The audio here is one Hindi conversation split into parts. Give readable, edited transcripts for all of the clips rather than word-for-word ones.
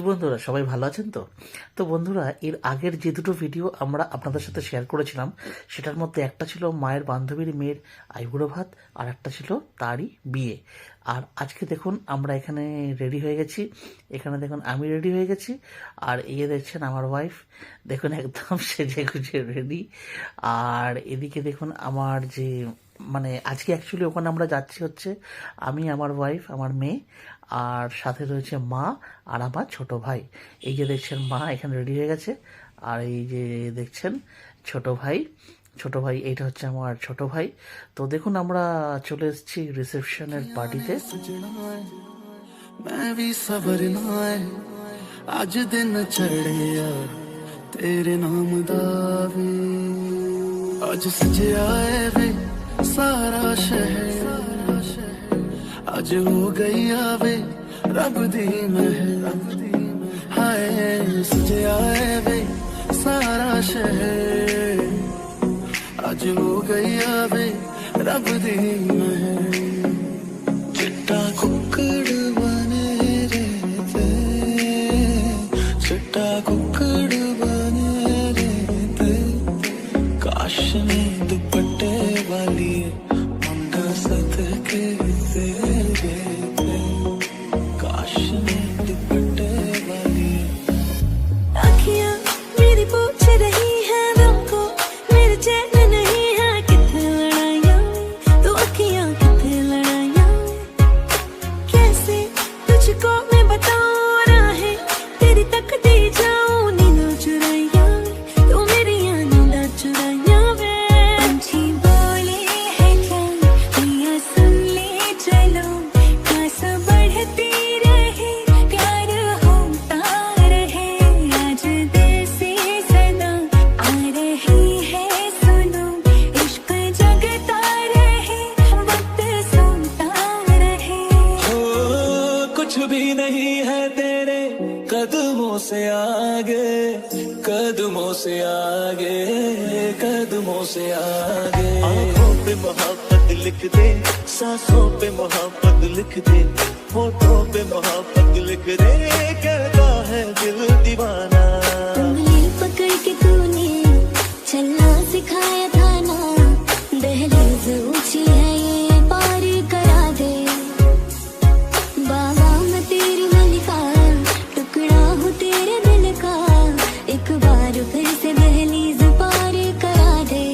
বন্ধুরা, সবাই ভালো আছেন তো? তো বন্ধুরা, এর আগের যে দুটো ভিডিও আমরা আপনাদের সাথে শেয়ার করেছিলাম, সেটার মধ্যে একটা ছিল মায়ের বান্ধবীর মেয়ের আইবুড়ো ভাত, আর একটা ছিল তারই বিয়ে। আর আজকে দেখুন আমরা এখানে রেডি হয়ে গেছি। এখানে দেখুন আমি রেডি হয়ে গেছি, আর এই দেখছেন আমার ওয়াইফ, দেখুন একদম সেজে গুজে রেডি। আর এদিকে দেখুন আমার যে আজকে অ্যাকচুয়ালি ওখানে আমরা যাচ্ছি হচ্ছে আমি, আমার ওয়াইফ, আমার মেয়ে, আর সাথে রয়েছে মা আর আমার ছোট ভাই। এই যে দেখছেন মা এখানে রেডি হয়ে গেছে, আর এই যে দেখছেন ছোট ভাই। ছোট ভাই এইটা হচ্ছে আমার ছোট ভাই। তো দেখুন আমরা চলে এসেছি রিসেপশনের পার্টিতে। आज दिन चढ़िया तेरे नाम दावे, आज सजया है वे सारा शहर, आज हो गई आवे रब दी महल, हाय सजया है वे सारा शहर, आज हो गई आवे रब दी महल। चिट्टा कुकड़ बने रहते, चिट्टा कुकड़ बने रहते, काश में दुपट्टे वाली मुंडा सद के तेरे, काश में दुपट्टे वाली। आँखियाँ मेरी पूछ रही है हमको, मेरे चैन नहीं है कितने लड़ाइयाँ, तो आँखियाँ कितने लड़ाइयाँ, कैसे तुझको मैं बताऊँ राहें तेरी तकती जाऊँ नींदों चुराइयाँ, तो मेरी नींदों चुराइयाँ वे। पंछी बोले है क्या पिया सुन ले चलो, प्यास बढ़ती रहे प्यार होता रहे, आज देसी सदा आ रही है सुनो, इश्क जगता रहे वक्त सुनता रहे। ओ, कुछ भी नहीं है तेरे कदमों से आगे, कदमों से आगे, कदमों से आगे। आंखों पे मोहब्बत लिख दे, सांसों पे मोहब्बत लिख दे, होठों पे मोहब्बत लिख दे, कहता है दिल दीवाना। उंगली पकड़ के तूने चलना सिखाया था ना, दहलीज ऊंची है ये पार करा दे, बाबा मैं तेरी मलिका, टुकड़ा हूँ तेरे दिल का, एक बार फिर से दहलीज पार करा दे।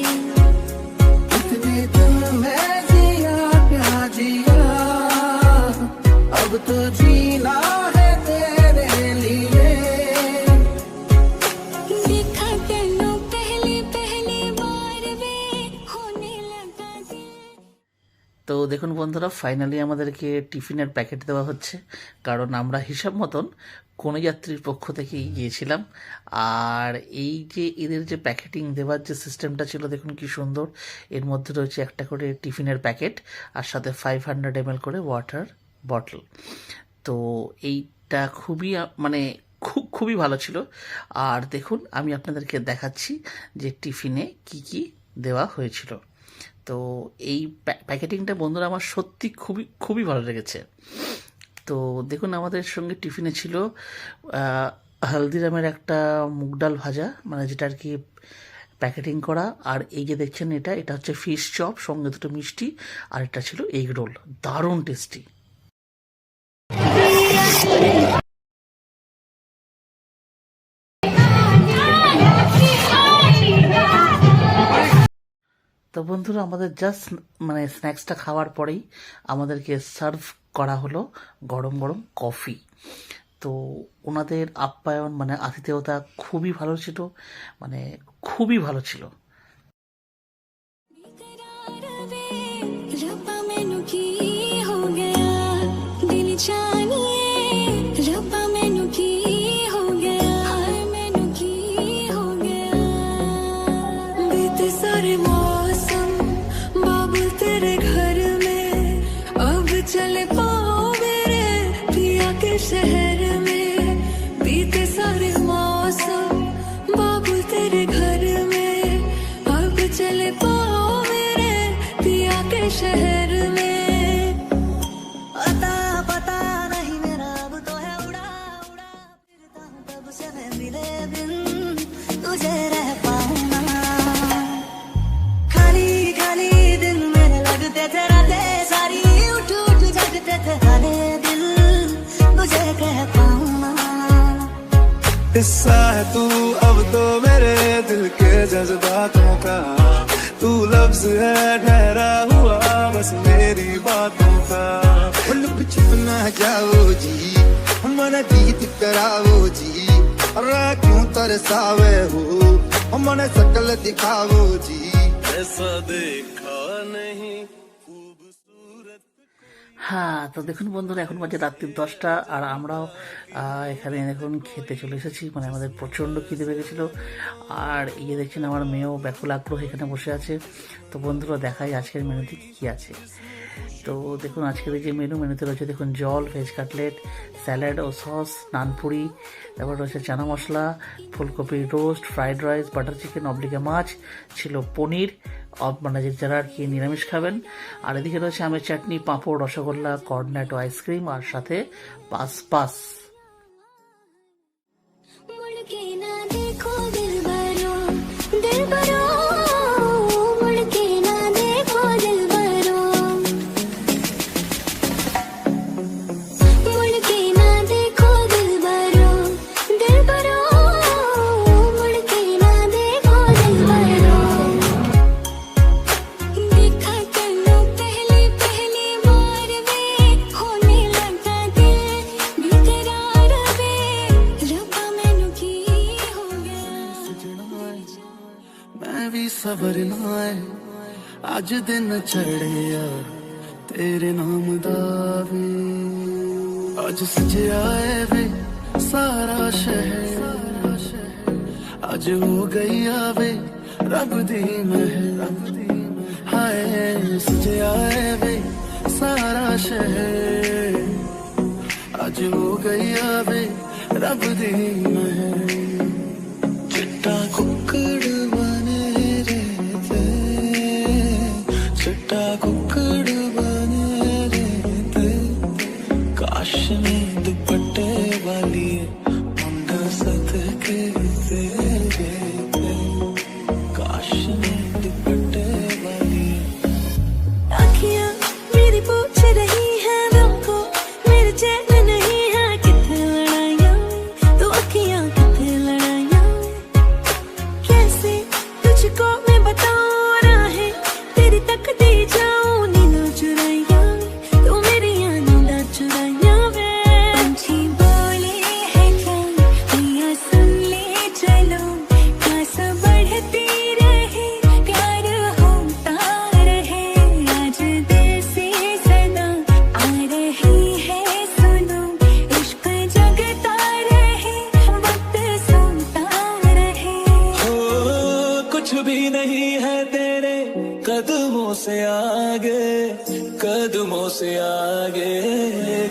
इतने दिल में जिया प्यार जिया, अब तो जीना है तेरे लिए। देखा तेनों पहली पहली बार वे होने लगा दिल। তো দেখুন বন্ধুরা, ফাইনালি আমাদেরকে টিফিনের প্যাকেট দেওয়া হচ্ছে, কারণ আমরা হিসাব মতন কনেযাত্রীর পক্ষ থেকেই গিয়েছিলাম। আর এই যে এদের যে প্যাকেটিং দেওয়ার যে সিস্টেমটা ছিল, দেখুন কি সুন্দর। এর মধ্যে রয়েছে একটা করে টিফিনের প্যাকেট, আর সাথে 500 ml করে ওয়াটার বটল। তো এইটা খুবই খুবই ভালো ছিল। আর দেখুন আমি আপনাদেরকে দেখাচ্ছি যে টিফিনে কি কি দেওয়া হয়েছিল। তো এই প্যাকেটিংটা বন্ধুরা আমার সত্যি খুবই খুবই ভালো লেগেছে। তো দেখুন আমাদের সঙ্গে টিফিনে ছিল হলদিরামের একটা মুগ ডাল ভাজা, যেটা আর কি প্যাকেটিং করা। আর এই যে দেখছেন এটা হচ্ছে ফিশ চপ, সঙ্গে দুটো মিষ্টি, আর এটা ছিল এগ রোল, দারুণ টেস্টি। তো বন্ধুরা, আমাদের জাস্ট স্ন্যাক্সটা খাওয়ার পরেই আমাদেরকে সার্ভ করা হলো গরম গরম কফি। তো ওনাদের আপ্যায়ন আতিথেয়তা খুবই ভালো ছিল, খুবই ভালো ছিল। रब्बा मैनू की हो गया दिल जानिए, रब्बा मैनू की हो गया, हाय मैनू की हो गया, बीते सारे मौसम बाबुल तेरे घर में, अब चले पाओ मेरे पिया के शहर में, बीते सारे मौसम बाबुल तेरे घर में, अब चले पाओ मेरे पिया के शहर में, अता पता नहीं मेरा अब तो है उड़ा उड़ा फिर हिस्सा है तू अब तो मेरे दिल के जज्बातों का, तू लफ्ज है ठहरा हुआ बस मेरी बातों का। लुक छुप ना जाओ जी, मन जीत कराओ जी, अरे क्यों तरसावे हो, मन शकल दिखाओ जी। ऐसा देखा नहीं खूबसूरत। হ্যাঁ, তো দেখুন বন্ধুরা, এখন বাজে রাত্রি 10টা আর আমরাও এখানে এখন খেতে চলে এসেছি। মানে আমাদের প্রচণ্ড খিদে পেয়েছিল। আর ইয়ে দেখছেন আমার মেয়েও ব্যাকুল আগ্রহ এখানে বসে আছে। তো বন্ধুরা দেখাই আজকের মেনুতে কী কী আছে। তো দেখুন আজকের এই যে মেনুতে রয়েছে দেখুন জল, ভেজ কাটলেট, স্যালাড ও সস, নানপুরি, তারপর রয়েছে চানা মশলা, ফুলকপির roast, fried rice, butter chicken, অবলিকা মাছ, ছিল পনির, মানে যারা আর কি নিরামিষ খাবেন। আর এদিকে রয়েছে আমের চাটনি, পাঁপড়, রসগোল্লা, কর্নেট ও আইসক্রিম, আর সাথে পাস। मुड़ के ना देखो दिलबरो, दिलबरो, मुड़ के ना देखो दिलबरो, मुड़ के ना देखो दिलबरो, दिलबरो, मुड़ के ना देखो दिलबरो। देखा तन्नू पहली पहली बार वे, होने लगा दिल बेकरार वे, रब्बा मैनू की हो गया। मैं भी सवरना है अज दिन चढ़िया तेरे नाम दा वे, अज सजया है वे सारा शहर, अज हो गई आवे रब दी महर, हाय सजया है वे सारा शहर, अज हो गई आवे रब दी महर। चिट्टा कुक्कड़ बने रहते, चिट्टा कुक्कड़ बने रहते, काश में दुपट्टे वाली मुंडा सदके तेरे, काश में दुपट्टे वाली। आँखियाँ मेरी पूछ रही है हमको, मेरे चैन नहीं है कितने लड़ाइयाँ, तो आँखियाँ कितने लड़ाइयाँ, कैसे तुझको मैं बताऊँ राहें, तेरी तक दे जाऊँ नींद चुराइयाँ, तू मेरी नींद चुराइयाँ वे। पंछी बोले है क्या मैया सुन ले चलो, प्यास बढ़ती रहे प्यार होता रहे, आज दिल से सदा आ रही है सुनो, इश्क जगता रहे वक्त सोता रहे। हो कुछ भी नहीं है तेरे कदमों से आगे, कदमों से आगे,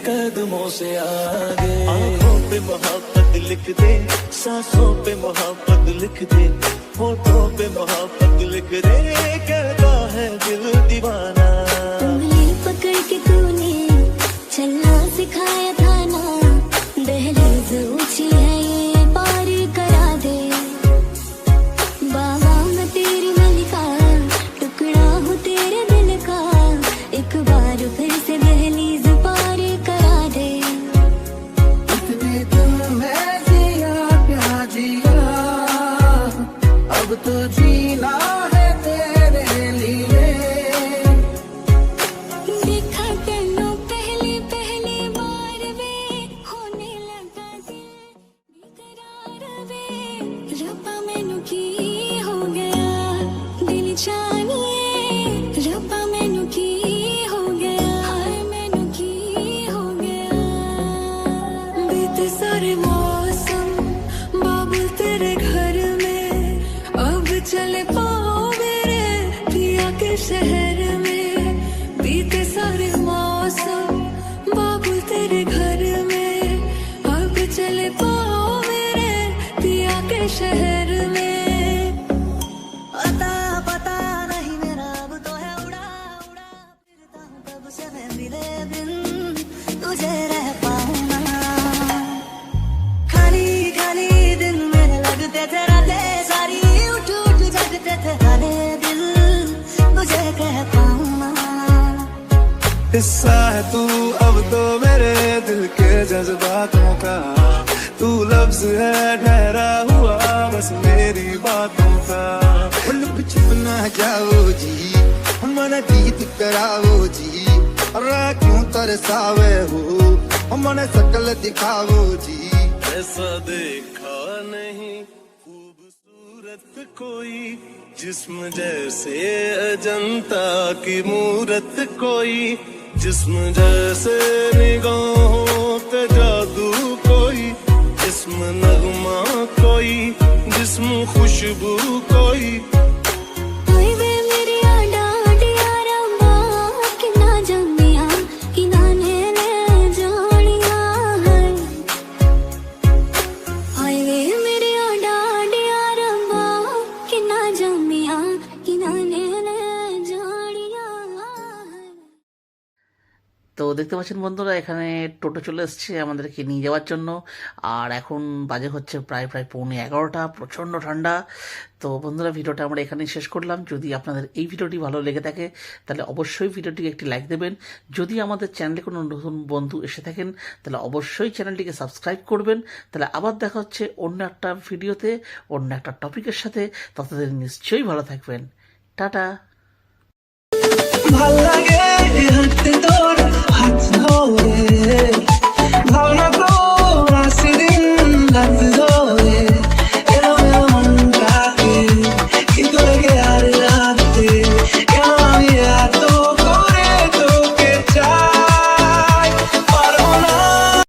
कदमों से आगे। आंखों पे मोहब्बत लिख दे, सांसों पे मोहब्बत लिख दे, होठों पे मोहब्बत लिख दे, कहता है दिल दीवाना। उंगली पकड़ के तूने चलना सिखाया था ना, दहलीज ऊंची है ये पार करा दे, बाबा मैं तेरी मलिका, टुकड़ा हूँ तेरे दिल का, एक बार फिर से दहलीज पार करा दे। इतने दिल में जिया प्यार जिया, अब तो जीना है तेरे लिए। देखा तन्नू पहली पहली बार वे, होने लगा दिल बेकरार वे, रब्बा मैनू की हो गया, दिल जानिए रब्बा मैनू की हो गया, हाय मैनू की हो गया। बीते सारे मौसम बाबुल तेरे घर में, अब चले पाओ मेरे पिया के शहर में, बीते सारे मौसम बाबुल तेरे घर में, अब चले पाओ मेरे पिया के शहर में। अता पता नहीं मेरा अब तो है उड़ा उड़ा, फिरता हूँ कब से मैं मिले बिन तुझे रह पाऊँ ना, खाली खाली दिन मेरे लगते थे रातें सारी, उठ उठ जगते थे हारे दिल तुझे कह पाऊँ ना। हिस्सा है तू अब तो मेरे दिल के जज्बातों का, तू लफ्ज है ठहरा हुआ बस मेरी बातों का। लुक छुप ना जाओ जी, मन जीत कराओ जी, अरे क्यों तरसावे हो, मन शकल दिखाओ जी। ऐसा देखा नहीं खूबसूरत कोई, जिस्म जैसे अजंता की मूरत कोई, जिस्म जैसे निगाहों पे जादू कोई, जिस्म नगमा कोई, जिस्म खुशबू कोई। हाय वे मेरी डाडिया रंबा कि ना जमिया कि नाने ले जानिया है। हाय वे मेरी डाडिया रंबा कि ना जमिया कि नाने ले जानिया है। তো দেখতে পাচ্ছেন বন্ধুরা, এখানে টোটো চলে এসছে আমাদেরকে নিয়ে যাওয়ার জন্য। আর এখন বাজে হচ্ছে প্রায় 11:15, প্রচণ্ড ঠান্ডা। তো বন্ধুরা, ভিডিওটা আমরা এখানেই শেষ করলাম। যদি আপনাদের এই ভিডিওটি ভালো লেগে থাকে তাহলে অবশ্যই ভিডিওটিকে একটি লাইক দেবেন। যদি আমাদের চ্যানেলে কোনো নতুন বন্ধু এসে থাকেন তাহলে অবশ্যই চ্যানেলটিকে সাবস্ক্রাইব করবেন। তাহলে আবার দেখা হচ্ছে অন্য একটা ভিডিওতে, অন্য একটা টপিকের সাথে। ততদিন নিশ্চয়ই ভালো থাকবেন। টাটা। ভাল লাগে হাতে তোর হাত ধরে